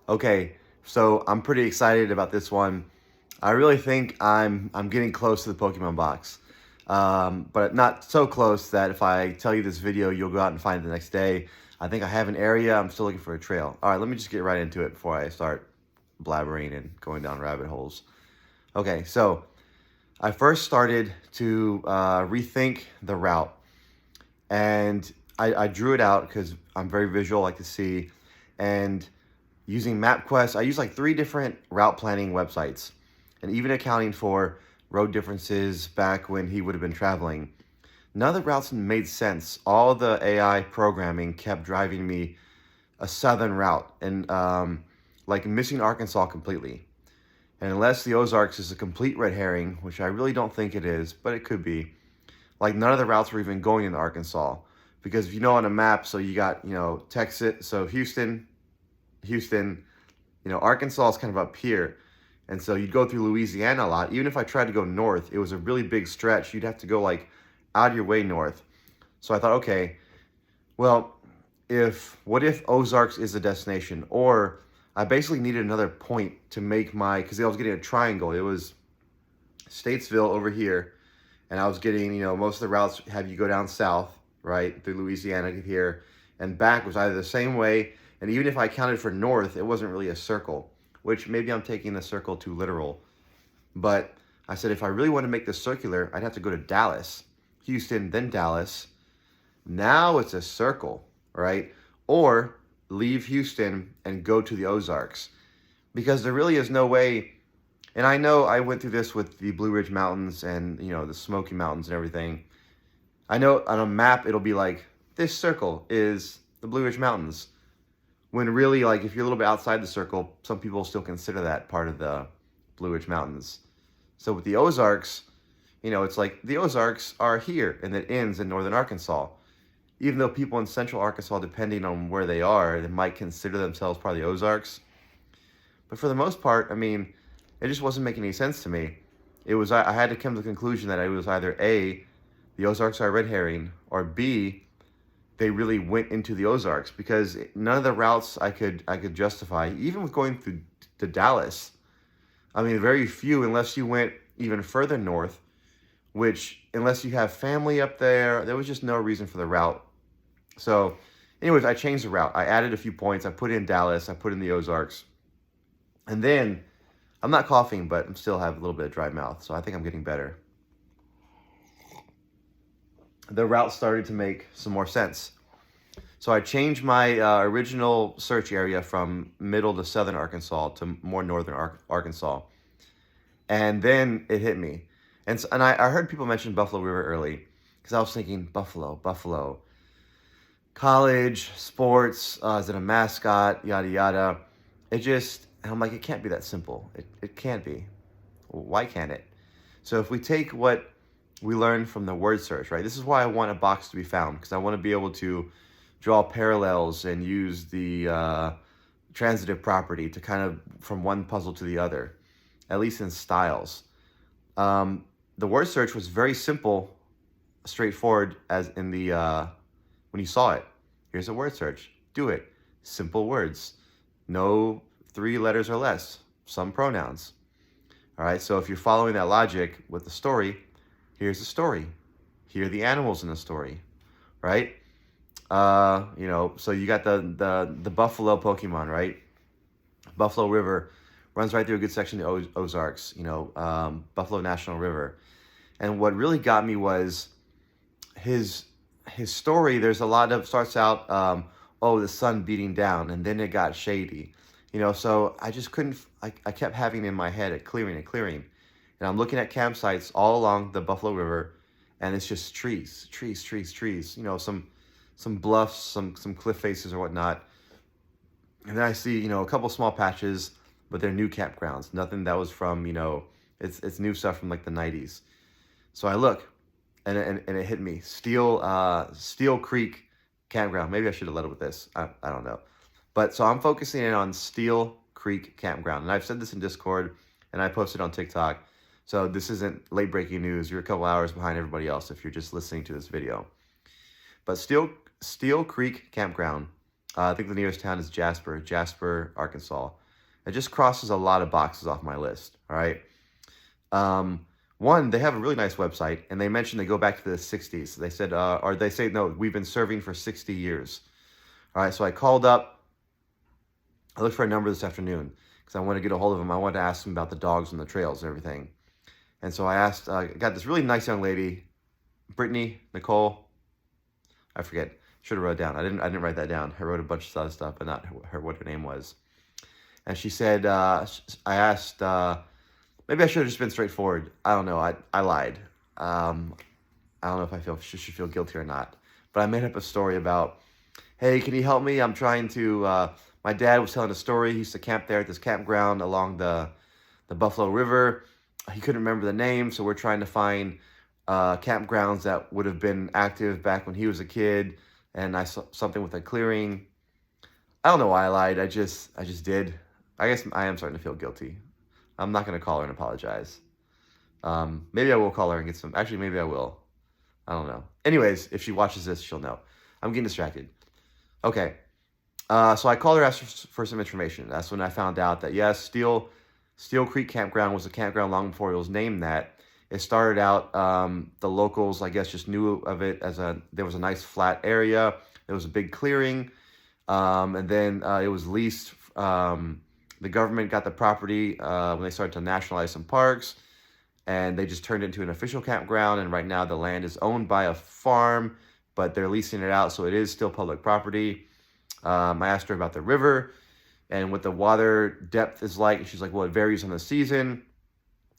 Okay, so I'm pretty excited about this one. I really think I'm getting close to the Pokemon box, but not so close that if I tell you this video, you'll go out and find it the next day. I think I have an area. I'm still looking for a trail. All right, let me just get right into it before I start blabbering and going down rabbit holes. Okay, so I first started to rethink the route, and I drew it out because I'm very visual, like to see, and using MapQuest, I use like 3 different route planning websites, and even accounting for road differences back when he would have been traveling. None of the routes made sense. All the AI programming kept driving me a southern route and like missing Arkansas completely. And unless the Ozarks is a complete red herring, which I really don't think it is, but it could be, like none of the routes were even going into Arkansas. Because if you know on a map, so you got, Texas, so Houston, Arkansas is kind of up here. And so you'd go through Louisiana a lot. Even if I tried to go north, it was a really big stretch. You'd have to go like out of your way north. So I thought, okay, well, what if Ozarks is the destination? Or I basically needed another point to make because I was getting a triangle. It was Statesville over here, and I was getting, most of the routes have you go down south, right, through Louisiana here, and back was either the same way, and even if I counted for north, it wasn't really a circle, which maybe I'm taking the circle too literal. But I said if I really want to make this circular, I'd have to go to Dallas, Houston, then Dallas. Now it's a circle, right? Or leave Houston and go to the Ozarks, because there really is no way. And I know I went through this with the Blue Ridge Mountains and, the Smoky Mountains and everything. I know on a map it'll be like, this circle is the Blue Ridge Mountains. When really, like, if you're a little bit outside the circle, some people still consider that part of the Blue Ridge Mountains. So with the Ozarks, it's like the Ozarks are here and it ends in northern Arkansas. Even though people in central Arkansas, depending on where they are, they might consider themselves part of the Ozarks. But for the most part, I mean, it just wasn't making any sense to me. I had to come to the conclusion that it was either A, the Ozarks are a red herring, or B, they really went into the Ozarks, because none of the routes I could justify, even with going through to Dallas. I mean, very few, unless you went even further north, which, unless you have family up there was just no reason for the route. So, anyways, I changed the route. I added a few points. I put in Dallas. I put in the Ozarks. And then, I'm not coughing, but I still have a little bit of dry mouth, so I think I'm getting better. The route started to make some more sense. So I changed my original search area from middle to southern Arkansas to more northern Arkansas. And then it hit me. And I heard people mention Buffalo River early, because I was thinking, Buffalo, college, sports, is it a mascot, yada, yada. And I'm like, it can't be that simple. It can't be. Why can't it? So if we take what we learned from the word search, right? This is why I want a box to be found, because I want to be able to draw parallels and use the transitive property to kind of from one puzzle to the other, at least in styles. The word search was very simple, straightforward, as in the when you saw it. Here's a word search. Do it. Simple words. No 3 letters or less. Some pronouns. All right, so if you're following that logic with the story, here's the story. Here are the animals in the story, right? So you got the buffalo Pokemon, right? Buffalo River runs right through a good section of the Ozarks, Buffalo National River. And what really got me was his story. There's a lot of, starts out, the sun beating down, and then it got shady. So I just couldn't, I kept having in my head a clearing. And I'm looking at campsites all along the Buffalo River, and it's just trees, some bluffs, some cliff faces or whatnot. And then I see, a couple small patches, but they're new campgrounds. Nothing that was from, it's new stuff from like the 90s. So I look, and it hit me. Steele Creek Campground. Maybe I should have led with this. I don't know. But so I'm focusing in on Steele Creek Campground. And I've said this in Discord, and I posted on TikTok. So this isn't late breaking news. You're a couple hours behind everybody else if you're just listening to this video. But Steele Creek Campground I think the nearest town is Jasper, Arkansas. It just crosses a lot of boxes off my list. All right. One, they have a really nice website, and they mentioned they go back to the 60s. They said, or they say, no, we've been serving for 60 years. All right. So I called up. I looked for a number this afternoon because I wanted to get a hold of them. I wanted to ask them about the dogs and the trails and everything. And so I asked, got this really nice young lady, Brittany, Nicole, I forget. Should have wrote it down. I didn't write that down. I wrote a bunch of other stuff, but not what her name was. And she said, I asked, maybe I should have just been straightforward. I don't know. I lied. I don't know if I should feel guilty or not. But I made up a story about, hey, can you help me? I'm trying to, my dad was telling a story. He used to camp there at this campground along the Buffalo River. He couldn't remember the name, so we're trying to find campgrounds that would have been active back when he was a kid. And I saw something with a clearing. I don't know why I lied. I just did. I guess I am starting to feel guilty. I'm not going to call her and apologize. Maybe I will call her and get some. Actually, maybe I will. I don't know. Anyways, if she watches this, she'll know. I'm getting distracted. Okay. So I called her, asked for some information. That's when I found out that, yes, Steele Creek Campground was a campground long before it was named that. It started out, the locals, I guess, just knew of it as there was a nice flat area. There was a big clearing. And then it was leased. The government got the property when they started to nationalize some parks. And they just turned it into an official campground. And right now the land is owned by a farm, but they're leasing it out. So it is still public property. I asked her about the river and what the water depth is like. And she's like, well, it varies on the season.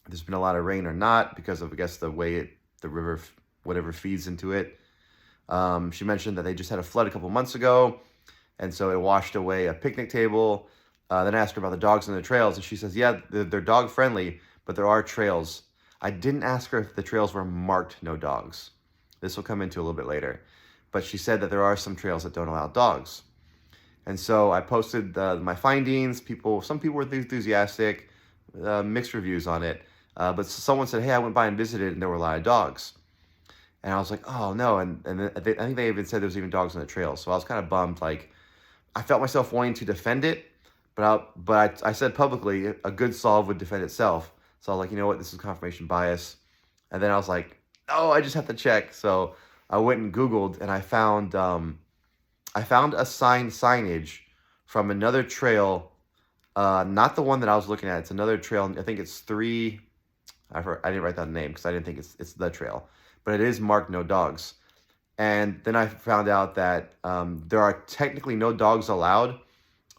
There's been a lot of rain or not because of, I guess, the way the river, whatever feeds into it. She mentioned that they just had a flood a couple months ago, and so it washed away a picnic table. Then I asked her about the dogs and the trails, and she says, yeah, they're dog friendly, but there are trails. I didn't ask her if the trails were marked no dogs. This will come into a little bit later. But she said that there are some trails that don't allow dogs. And so I posted my findings. Some people were enthusiastic, mixed reviews on it. But someone said, hey, I went by and visited, and there were a lot of dogs. And I was like, oh, no. And I think they even said there was even dogs on the trail. So I was kind of bummed. Like, I felt myself wanting to defend it, but I said publicly, a good solve would defend itself. So I was like, you know what? This is confirmation bias. And then I was like, oh, I just have to check. So I went and Googled, and I found a signage from another trail, not the one that I was looking at. It's another trail. I think it's I didn't write down the name because I didn't think it's the trail, but it is marked no dogs. And then I found out that there are technically no dogs allowed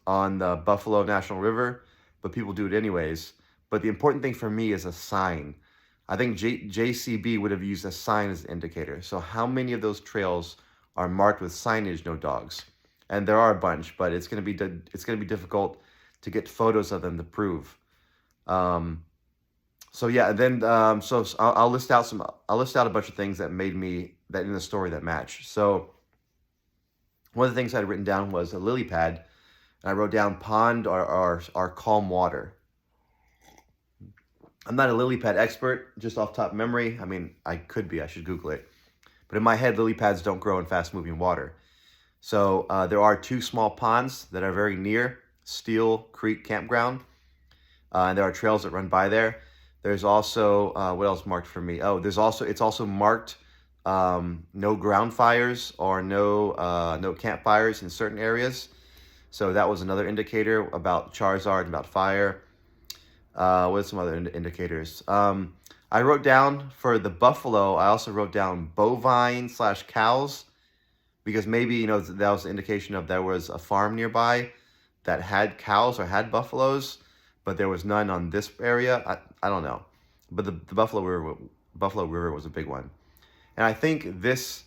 on the Buffalo National River, but people do it anyways. But the important thing for me is a sign. I think JCB would have used a sign as an indicator. So how many of those trails are marked with signage, no dogs? And there are a bunch, but it's going to be difficult to get photos of them to prove. So yeah, then so I'll list out a bunch of things that that in the story that match. So one of the things I had written down was a lily pad, and I wrote down pond or calm water. I'm not a lily pad expert, just off top memory. I mean, I could be. I should Google it. But in my head, lily pads don't grow in fast-moving water. So there are two small ponds that are very near Steele Creek Campground, and there are trails that run by there. There's also what else marked for me? Oh, it's also marked no ground fires or no campfires in certain areas. So that was another indicator about Charizard and about fire. What are some other indicators? I wrote down for the buffalo, I also wrote down bovine/cows, because maybe, that was an indication of there was a farm nearby that had cows or had buffaloes, but there was none on this area. I don't know. But the Buffalo River was a big one. And I think this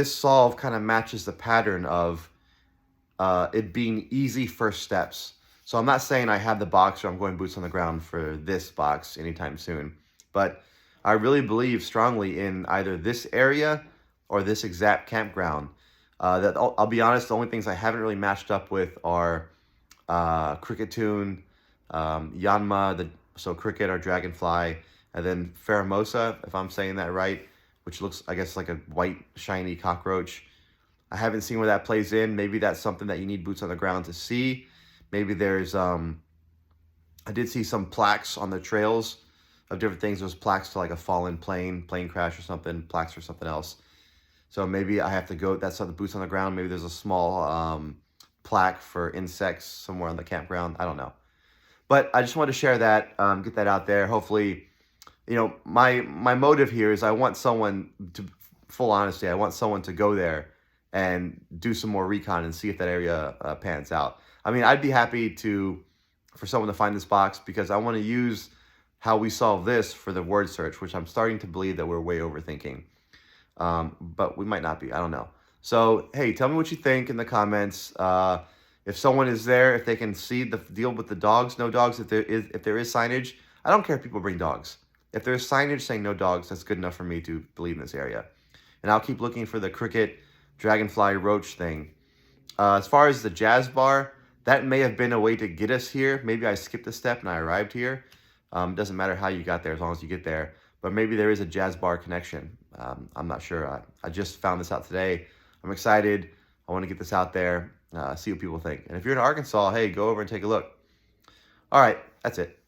solve kind of matches the pattern of it being easy first steps. So I'm not saying I have the box or I'm going boots on the ground for this box anytime soon, but I really believe strongly in either this area or this exact campground. That I'll be honest, the only things I haven't really matched up with are Cricketune, Yanma, so cricket or dragonfly, and then Pheromosa, if I'm saying that right, which looks, I guess, like a white shiny cockroach. I haven't seen where that plays in. Maybe that's something that you need boots on the ground to see. Maybe there's, I did see some plaques on the trails of different things. There's plaques to like a fallen plane crash or something, plaques for something else. So maybe I have to go, that's not the boots on the ground. Maybe there's a small plaque for insects somewhere on the campground. I don't know. But I just wanted to share that, get that out there. Hopefully, you know, my motive here is I want someone to, full honesty, I want someone to go there and do some more recon and see if that area pans out. I mean, I'd be happy for someone to find this box, because I want to use how we solve this for the word search, which I'm starting to believe that we're way overthinking. But we might not be, I don't know. So, hey, tell me what you think in the comments. If someone is there, if they can see the deal with the dogs, no dogs, if there is signage, I don't care if people bring dogs. If there's signage saying no dogs, that's good enough for me to believe in this area. And I'll keep looking for the cricket, dragonfly, roach thing. As far as the jazz bar, that may have been a way to get us here. Maybe I skipped a step and I arrived here. Doesn't matter how you got there as long as you get there. But maybe there is a jazz bar connection. I'm not sure. I just found this out today. I'm excited. I want to get this out there, see what people think. And if you're in Arkansas, hey, go over and take a look. All right, that's it.